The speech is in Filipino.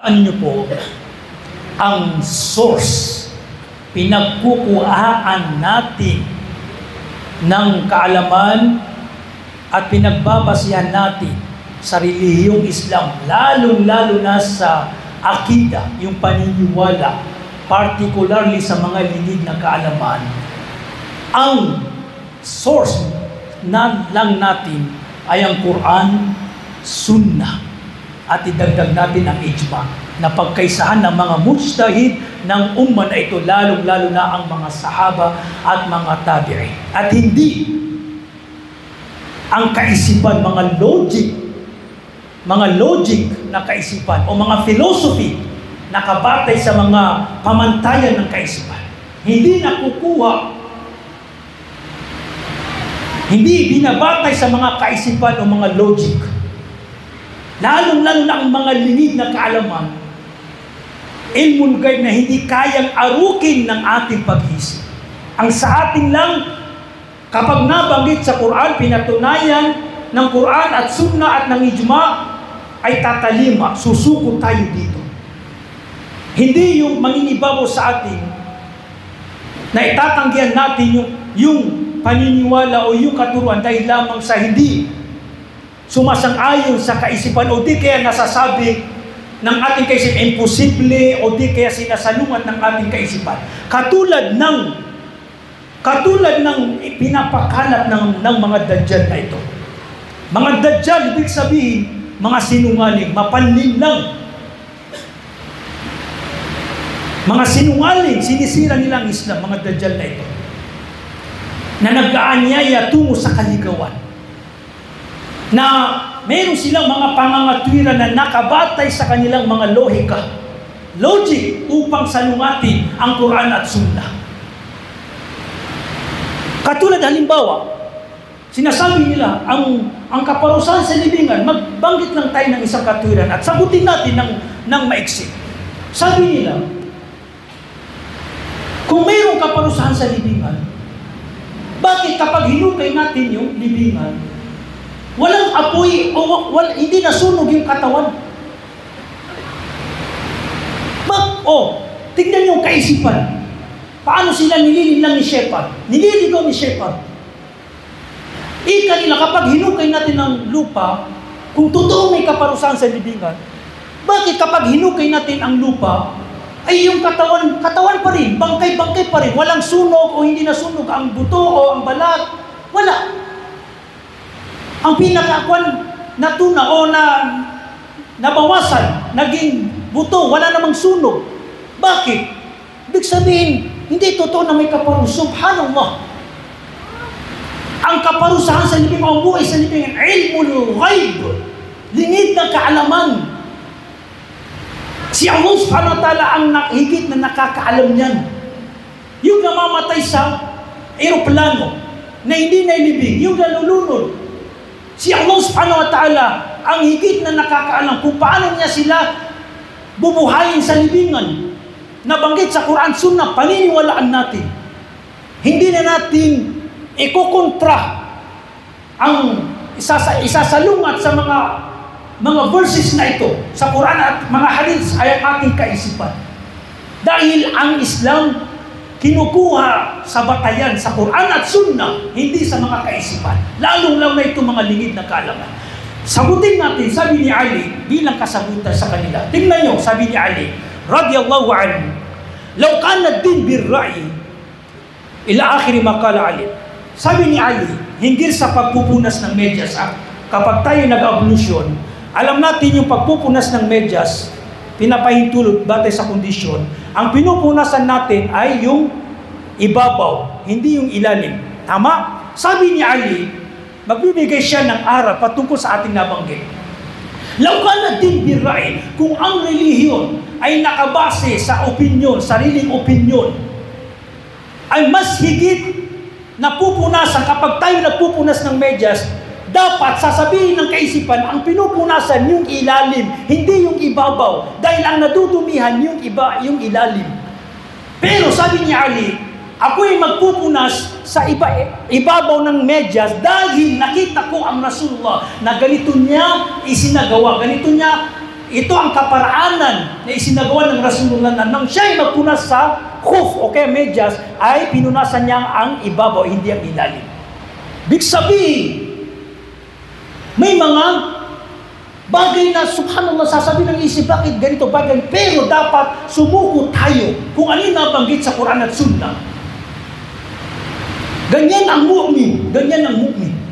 Ano po ang source, pinagkukuhaan natin ng kaalaman at pinagbabasihan natin sa relihiyong Islam, lalong-lalo na sa akida, yung paniniwala, particularly sa mga linig na kaalaman. Ang source na lang natin ay ang Quran, Sunnah, at idagdag natin ang ijma na pagkaisahan ng mga mujtahid ng umma na ito, lalong-lalo na ang mga sahaba at mga tabi'in. At hindi ang kaisipan, mga logic na kaisipan o mga philosophy na kabatay sa mga pamantayan ng kaisipan. Hindi nakukuha, hindi binabatay sa mga kaisipan o mga logic. Lalong-lalo na ang mga lingid na kaalaman, ilmul ghaib na hindi kayang arukin ng ating pag-isip. Ang sa atin lang, kapag nabanggit sa Quran, pinatunayan ng Quran at Sunnah at ng Ijma, ay tatalima, susuko tayo dito. Hindi yung mangingibabaw sa atin na itatanggihan natin yung paniniwala o yung katuruan dahil lamang sa hindi sumasang-ayon sa kaisipan o di kaya nasasabi ng ating kaisipan imposible o di kaya sinasalungat ng ating kaisipan. Katulad ng pinapakalat ng mga dajjal na ito. Mga dajjal, ibig sabihin, mga sinungaling, mapanlin lang. Mga sinungaling, sinisira nilang Islam, mga dajjal na ito. Na nag-aanyaya tungo sa kaligawan. Na meron silang mga pangangatwiran na nakabatay sa kanilang mga logic upang salungatin ang Quran at Sunnah. Katulad halimbawa, sinasabi nila ang kaparusahan sa libingan, magbanggit lang tayo ng isang katwiran at sagutin natin ng maiksi. Sabi nila, kung mayroong kaparusahan sa libingan, bakit kapag hinukay natin yung libingan, walang apoy o hindi nasunog yung katawan? Tignan yung kaisipan. Paano sila nilililang ni Shepard? Nililigaw ni Shepard. Ika nila, kapag hinukay natin ng lupa, kung totoo may kaparusahan sa libingan, bakit kapag hinukay natin ang lupa, ay yung katawan pa rin, bangkay pa rin, walang sunog o hindi nasunog, ang buto o ang balat, wala. Ang pinakakuan na tuna o nabawasan, naging buto, wala namang sunog. Bakit? Ibig sabihin, hindi totoo na may kaparusahan. Subhanallah. Ang kaparusahan sa libing, ang buhay sa libing, ilmul ghaib, lingid na kaalaman. Si Allah subhanahu wa ta'ala ang higit na nakakaalam niyan. Yung namamatay sa aeroplano na hindi nailibing, yung nalulunod. Si Allah subhanahu wa ta'ala ang higit na nakakaalam kung paano niya sila bubuhayin sa libingan. Nabanggit sa Quran, Sunnah, paniniwalaan natin. Hindi na natin ikukontra ang isasalungat sa mga verses na ito sa Quran at mga hadith ay ang ating kaisipan. Dahil ang Islam kinukuha sa batayan sa Quran at Sunnah, hindi sa mga kaisipan. Lalong-lalo na itong mga lingid na kaalaman. Sagutin natin, sabi ni Ali, bilang kasagutan sa kanila. Tingnan nyo, sabi ni Ali, radiyallahu anhu, law kana ad-din bir-ra'yi ila akhir ma qala Ali. Sabi ni Ali, hinggil sa pagpupunas ng medyas, kapag tayo nag-ablusyon, alam natin yung pagpupunas ng medyas, pinapahintulot batay sa kondisyon, ang pinupunasan natin ay yung ibabaw, hindi yung ilalim. Tama? Sabi ni Ali, magbibigay siya ng aral patungkol sa ating nabanggit. Law kana din bir-ra'yi, kung ang relihiyon ay nakabase sa opinyon, sariling opinyon, ay mas higit napupunasan kapag tayo nagpupunas ng medyas, dapat sasabihin ng kaisipan, ang pinupunasan yung ilalim, hindi yung ibabaw, dahil ang nadudumihan yung ilalim. Pero sabi ni Ali, ako'y magpupunas sa ibabaw ng medyas dahil nakita ko ang Rasulullah na ganito niya isinagawa, ganito niya ito ang kaparaanan na isinagawa ng Rasulullah na nang siya ay magpunas sa khuf o kaya medyas, ay pinunasan niya ang ibabaw, hindi ang ilalim. Big sabihin, may mga bagay na subhanallah sasabihin ng isip, bakit ganito bagay? Pero dapat sumuko tayo kung ano yung nabanggit sa Quran at Sunnah. Ganyan ang mu'min. Ganyan ang mu'min.